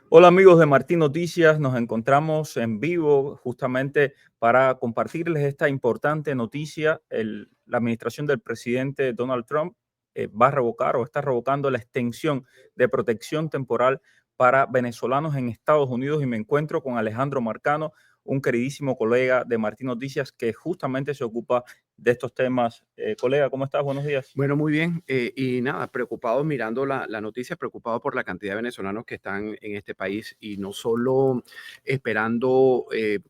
Hola amigos de Martín Noticias, nos encontramos en vivo justamente para compartirles esta importante noticia. La administración del presidente Donald Trump va a revocar o está revocando la extensión de protección temporal para venezolanos en Estados Unidos y me encuentro con Alejandro Marcano, un queridísimo colega de Martín Noticias que justamente se ocupa de estos temas. Colega, ¿cómo estás? Buenos días. Bueno, muy bien. Y nada, preocupado mirando la noticia, preocupado por la cantidad de venezolanos que están en este país y no solo esperando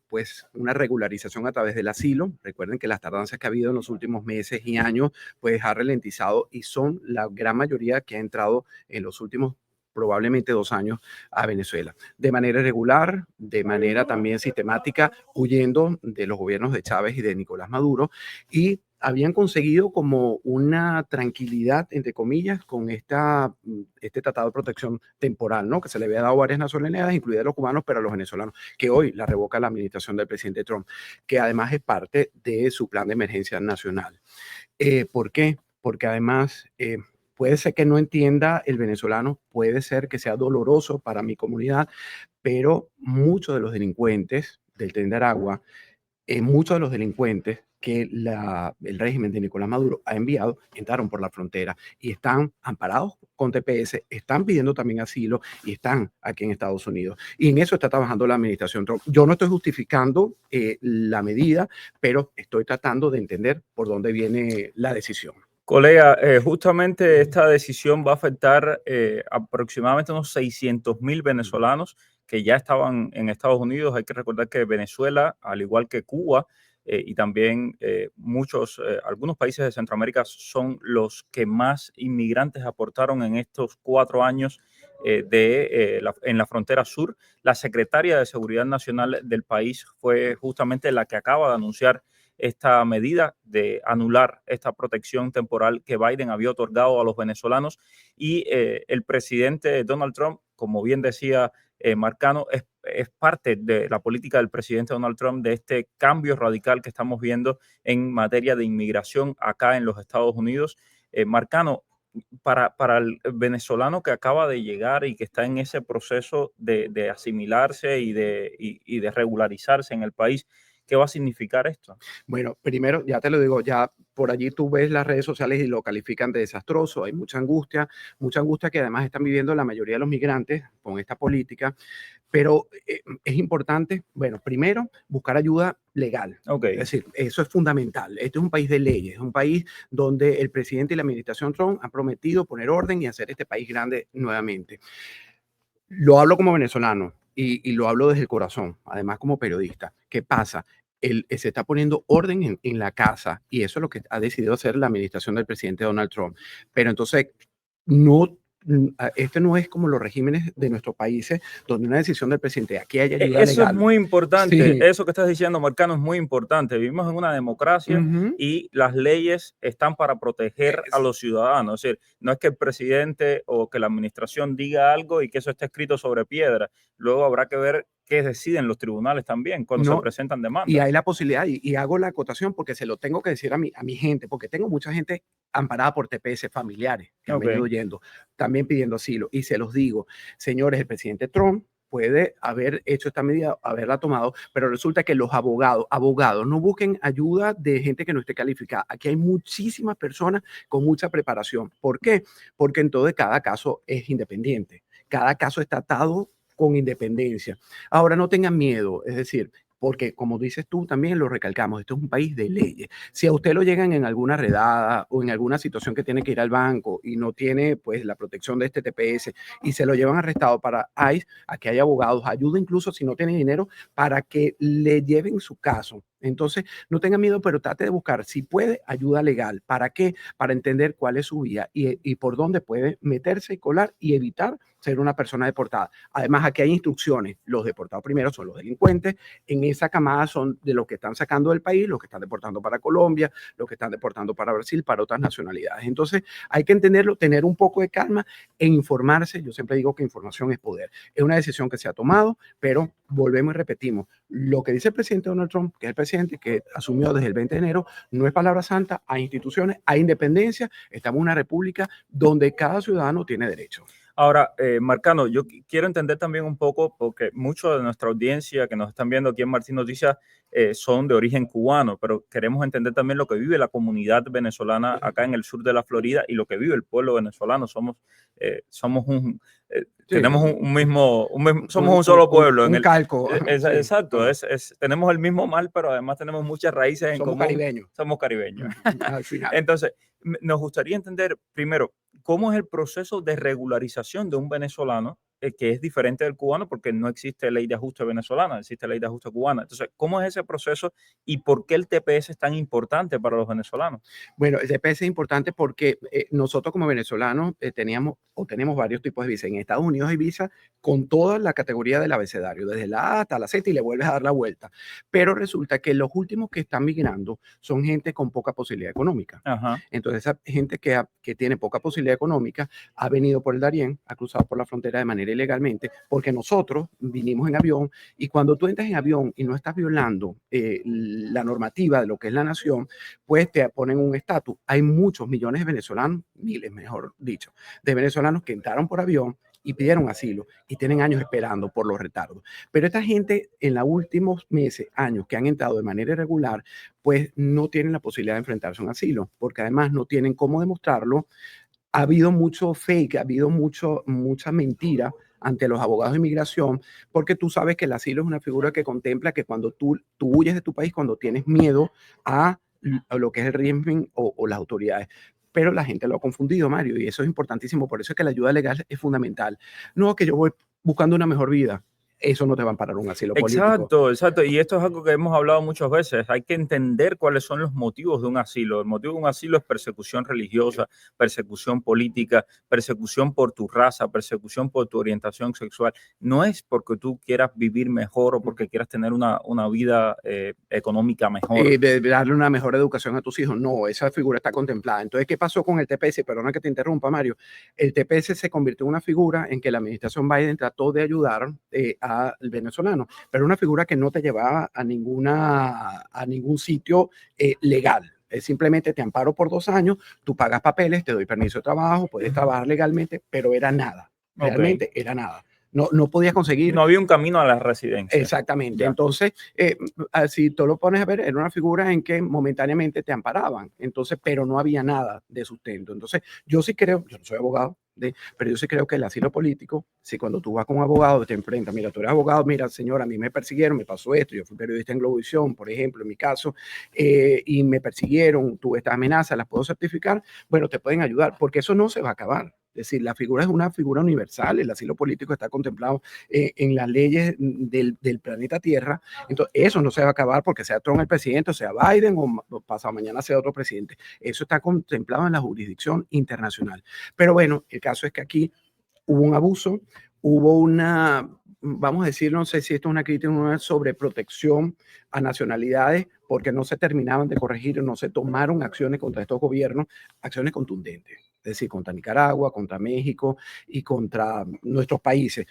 pues una regularización a través del asilo. Recuerden que las tardanzas que ha habido en los últimos meses y años pues ha ralentizado y son la gran mayoría que ha entrado en los últimos probablemente 2 años a Venezuela. De manera irregular, de manera también sistemática, huyendo de los gobiernos de Chávez y de Nicolás Maduro y habían conseguido como una tranquilidad, entre comillas, con este tratado de protección temporal, ¿no? Que se le había dado a varias nacionalidades, incluidas a los cubanos, pero a los venezolanos, que hoy la revoca la administración del presidente Trump, que además es parte de su plan de emergencia nacional. ¿Por qué? Porque además puede ser que no entienda el venezolano, puede ser que sea doloroso para mi comunidad, pero muchos de los delincuentes del Tren de Aragua, muchos de los delincuentes que el régimen de Nicolás Maduro ha enviado entraron por la frontera y están amparados con TPS, están pidiendo también asilo y están aquí en Estados Unidos. Y en eso está trabajando la administración Trump. Yo no estoy justificando la medida, pero estoy tratando de entender por dónde viene la decisión. Colega, justamente esta decisión va a afectar aproximadamente unos 600.000 venezolanos que ya estaban en Estados Unidos. Hay que recordar que Venezuela, al igual que Cuba y también algunos países de Centroamérica, son los que más inmigrantes aportaron en estos 4 años en la frontera sur. La secretaria de Seguridad Nacional del país fue justamente la que acaba de anunciar esta medida de anular esta protección temporal que Biden había otorgado a los venezolanos y el presidente Donald Trump, como bien decía Marcano, es parte de la política del presidente Donald Trump de este cambio radical que estamos viendo en materia de inmigración acá en los Estados Unidos. Marcano, para el venezolano que acaba de llegar y que está en ese proceso de asimilarse y de regularizarse en el país, ¿qué va a significar esto? Bueno, primero, ya te lo digo, ya por allí tú ves las redes sociales y lo califican de desastroso. Hay mucha angustia que además están viviendo la mayoría de los migrantes con esta política. Pero es importante, bueno, primero, buscar ayuda legal. Ok. Es decir, eso es fundamental. Este es un país de leyes, es un país donde el presidente y la administración Trump han prometido poner orden y hacer este país grande nuevamente. Lo hablo como venezolano y lo hablo desde el corazón, además como periodista. ¿Qué pasa? Se está poniendo orden en la casa y eso es lo que ha decidido hacer la administración del presidente Donald Trump. Pero entonces, no, este no es como los regímenes de nuestros países donde una decisión del presidente, aquí hay ayuda Eso es legal. muy importante, Sí. eso que estás diciendo, Marcano, es muy importante. Vivimos en una democracia Ujú. y las leyes están para proteger a Es- los ciudadanos. Es decir, no es que el presidente o que la administración diga algo y que eso esté escrito sobre piedra. Luego habrá que ver qué deciden los tribunales también cuando se no, presentan y hay demandas. la posibilidad, y hago la acotación porque se lo tengo que decir a mi gente, porque tengo mucha gente amparada por TPS, familiares que han venido Ok. yendo, también pidiendo asilo. Y se los digo, señores, el presidente Trump puede haber hecho esta medida, haberla tomado, pero resulta que los abogados, no busquen ayuda de gente que no esté calificada. Aquí hay muchísimas personas con mucha preparación. ¿Por qué? Porque entonces cada caso es independiente. Cada caso está atado con independencia. Ahora, no tengan miedo, es decir, porque como dices tú, también lo recalcamos, esto es un país de leyes. Si a usted lo llegan en alguna redada o en alguna situación que tiene que ir al banco y no tiene pues la protección de este TPS y se lo llevan arrestado para ICE, aquí hay abogados, ayuda incluso si no tiene dinero para que le lleven su caso. Entonces, no tenga miedo, pero trate de buscar, si puede, ayuda legal. ¿Para qué? Para entender cuál es su vía y por dónde puede meterse y colar y evitar ser una persona deportada. Además, aquí hay instrucciones. Los deportados primero son los delincuentes. En esa camada son de los que están sacando del país, los que están deportando para Colombia, los que están deportando para Brasil, para otras nacionalidades. Entonces, hay que entenderlo, tener un poco de calma e informarse. Yo siempre digo que información es poder. Es una decisión que se ha tomado, pero volvemos y repetimos. Lo que dice el presidente Donald Trump, que es el presidente que asumió desde el 20 de enero, no es palabra santa. Hay instituciones, hay independencia. Estamos en una república donde cada ciudadano tiene derecho. Ahora, Marcano, yo quiero entender también un poco, porque mucho de nuestra audiencia que nos están viendo aquí en Martín Noticias son de origen cubano, pero queremos entender también lo que vive la comunidad venezolana acá en el sur de la Florida y lo que vive el pueblo venezolano. Somos Sí, tenemos somos un solo pueblo. un calco. Sí, Exacto, tenemos el mismo mal, pero además tenemos muchas raíces en somos común. caribeños. Somos caribeños. Al final. Entonces, nos gustaría entender primero cómo es el proceso de regularización de un venezolano que es diferente del cubano porque no existe ley de ajuste venezolana, existe ley de ajuste cubana. Entonces, ¿cómo es ese proceso y por qué el TPS es tan importante para los venezolanos? Bueno, el TPS es importante porque nosotros como venezolanos teníamos o tenemos varios tipos de visa. En Estados Unidos hay visa con toda la categoría del abecedario, desde la A hasta la Z y le vuelves a dar la vuelta. Pero resulta que los últimos que están migrando son gente con poca posibilidad económica. Ajá. Entonces, esa gente que tiene poca posibilidad económica ha venido por el Darién, ha cruzado por la frontera de manera ilegalmente, porque nosotros vinimos en avión y cuando tú entras en avión y no estás violando la normativa de lo que es la nación, pues te ponen un estatus. Hay muchos millones de venezolanos, miles mejor dicho, de venezolanos que entraron por avión y pidieron asilo y tienen años esperando por los retardos. Pero esta gente en los últimos meses, años que han entrado de manera irregular, pues no tienen la posibilidad de enfrentarse a un asilo, porque además no tienen cómo demostrarlo. Ha habido mucho fake, ha habido mucha mentira ante los abogados de inmigración, porque tú sabes que el asilo es una figura que contempla que cuando tú huyes de tu país, cuando tienes miedo a lo que es el régimen o las autoridades. Pero la gente lo ha confundido, Mario, y eso es importantísimo. Por eso es que la ayuda legal es fundamental. No que yo voy buscando una mejor vida. Eso no te va a amparar un asilo político. Exacto. Y esto es algo que hemos hablado muchas veces. Hay que entender cuáles son los motivos de un asilo. El motivo de un asilo es persecución religiosa, persecución política, persecución por tu raza, persecución por tu orientación sexual. No es porque tú quieras vivir mejor o porque quieras tener una vida económica mejor. De darle una mejor educación a tus hijos. No, esa figura está contemplada. Entonces, ¿qué pasó con el TPS? Perdona que te interrumpa, Mario. El TPS se convirtió en una figura en que la administración Biden trató de ayudar al venezolano, pero una figura que no te llevaba a ningún sitio legal. Simplemente te amparo por 2 años, tú pagas papeles, te doy permiso de trabajo, puedes trabajar legalmente, pero era nada. Realmente era nada. No podías conseguir. No había un camino a la residencia. Exactamente. Ya. Entonces, si tú lo pones a ver, era una figura en que momentáneamente te amparaban. Entonces, pero no había nada de sustento. Entonces, yo sí creo, yo no soy abogado, pero yo sí creo que el asilo político, si cuando tú vas con un abogado te enfrentas, mira, tú eres abogado, mira, señor, a mí me persiguieron, me pasó esto, yo fui periodista en Globovisión, por ejemplo, en mi caso, y me persiguieron, tuve estas amenazas, las puedo certificar, bueno, te pueden ayudar, porque eso no se va a acabar. Es decir, la figura es una figura universal, el asilo político está contemplado en las leyes del planeta Tierra, entonces eso no se va a acabar porque sea Trump el presidente, o sea Biden, o pasado mañana sea otro presidente. Eso está contemplado en la jurisdicción internacional. Pero bueno, el caso es que aquí hubo un abuso, hubo vamos a decir, no sé si esto es una crítica, una sobreprotección a nacionalidades porque no se terminaban de corregir, no se tomaron acciones contra estos gobiernos, acciones contundentes, es decir, contra Nicaragua, contra México y contra nuestros países.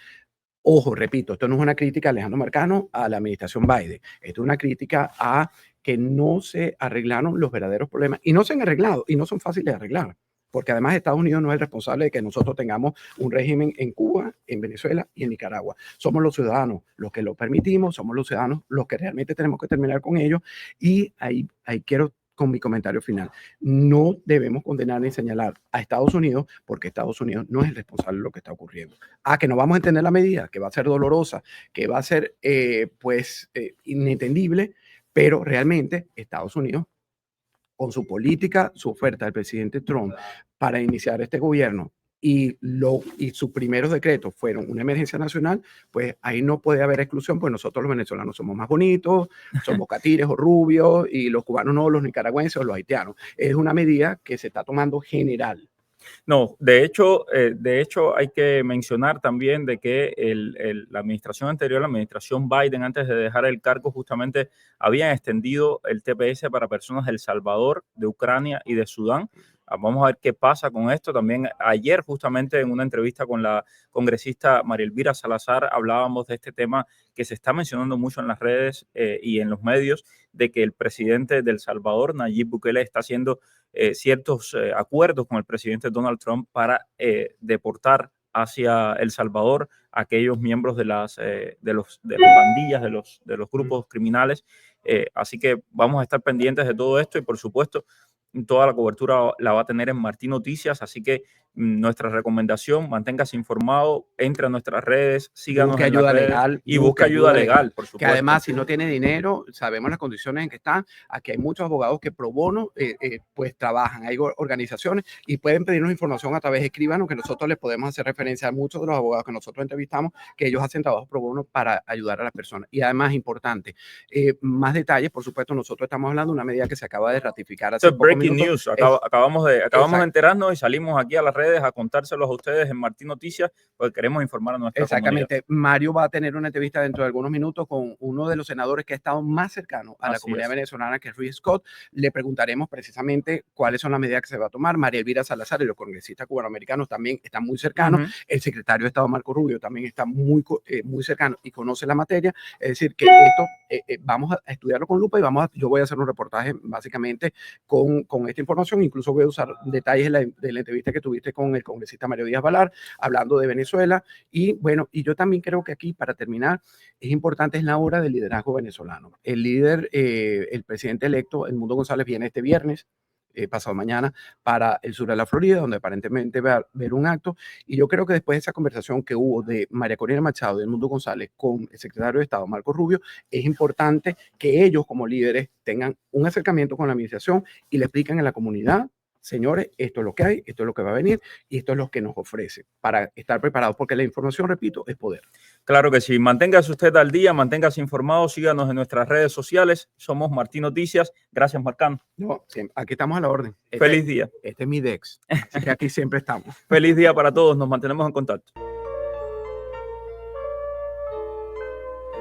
Ojo, repito, esto no es una crítica a Alejandro Marcano, a la administración Biden, esto es una crítica a que no se arreglaron los verdaderos problemas y no se han arreglado y no son fáciles de arreglar. Porque además Estados Unidos no es el responsable de que nosotros tengamos un régimen en Cuba, en Venezuela y en Nicaragua. Somos los ciudadanos los que lo permitimos, somos los ciudadanos los que realmente tenemos que terminar con ellos. Y ahí quiero con mi comentario final. No debemos condenar ni señalar a Estados Unidos porque Estados Unidos no es el responsable de lo que está ocurriendo. Que no vamos a entender la medida, que va a ser dolorosa, que va a ser inentendible, pero realmente Estados Unidos con su política, su oferta del presidente Trump para iniciar este gobierno y sus primeros decretos fueron una emergencia nacional, pues ahí no puede haber exclusión, pues nosotros los venezolanos somos más bonitos, somos catires o rubios, y los cubanos no, los nicaragüenses o los haitianos. Es una medida que se está tomando general. No, de hecho hay que mencionar también de que la administración anterior, la administración Biden, antes de dejar el cargo, justamente habían extendido el TPS para personas de El Salvador, de Ucrania y de Sudán. Vamos a ver qué pasa con esto. También ayer, justamente en una entrevista con la congresista María Elvira Salazar, hablábamos de este tema que se está mencionando mucho en las redes y en los medios, de que el presidente de El Salvador, Nayib Bukele, está haciendo ciertos acuerdos con el presidente Donald Trump para deportar hacia El Salvador aquellos miembros de las pandillas, de los grupos criminales. Así que vamos a estar pendientes de todo esto y, por supuesto, toda la cobertura la va a tener en Martín Noticias, así que nuestra recomendación, manténgase informado, entre a nuestras redes, síganos Busque en las ayuda redes legal, y busque ayuda legal, por que supuesto. además, si no tiene dinero, sabemos las condiciones en que están. Aquí hay muchos abogados que pro bono pues trabajan. Hay organizaciones y pueden pedirnos información a través de escríbanos, que nosotros les podemos hacer referencia a muchos de los abogados que nosotros entrevistamos, que ellos hacen trabajo pro bono para ayudar a las personas. Y además, importante, más detalles, por supuesto, nosotros estamos hablando de una medida que se acaba de ratificar hace pocos breaking minutos. news, acabamos de enterarnos y salimos aquí a las redes a contárselos a ustedes en Martín Noticias, porque queremos informar a nuestra Exactamente. comunidad. Mario va a tener una entrevista dentro de algunos minutos con uno de los senadores que ha estado más cercano a la Así comunidad es. venezolana, que es Rick Scott. Le preguntaremos precisamente cuáles son las medidas que se va a tomar. María Elvira Salazar y los congresistas cubanoamericanos también están muy cercanos. El secretario de Estado, Marco Rubio, también está muy cercano y conoce la materia. Es decir, que esto vamos a estudiarlo con lupa y yo voy a hacer un reportaje básicamente con esta información. Incluso voy a usar detalles de la entrevista que tuviste con el congresista Mario Díaz Valar, hablando de Venezuela. Y bueno, y yo también creo que aquí, para terminar, es importante, es la hora del liderazgo venezolano. El líder, el presidente electo, Edmundo González, viene este viernes, pasado mañana, para el sur de la Florida, donde aparentemente va a haber un acto. Y yo creo que después de esa conversación que hubo de María Corina Machado y Edmundo González con el secretario de Estado, Marco Rubio, es importante que ellos como líderes tengan un acercamiento con la administración y le expliquen a la comunidad: señores, esto es lo que hay, esto es lo que va a venir y esto es lo que nos ofrece, para estar preparados, porque la información, repito, es poder. Claro que sí. Manténgase usted al día, manténgase informado, síganos en nuestras redes sociales. Somos Martín Noticias. Gracias, Marcán. No, aquí estamos a la orden. Feliz día. Este es mi Dex, así que aquí siempre estamos. Feliz día para todos. Nos mantenemos en contacto.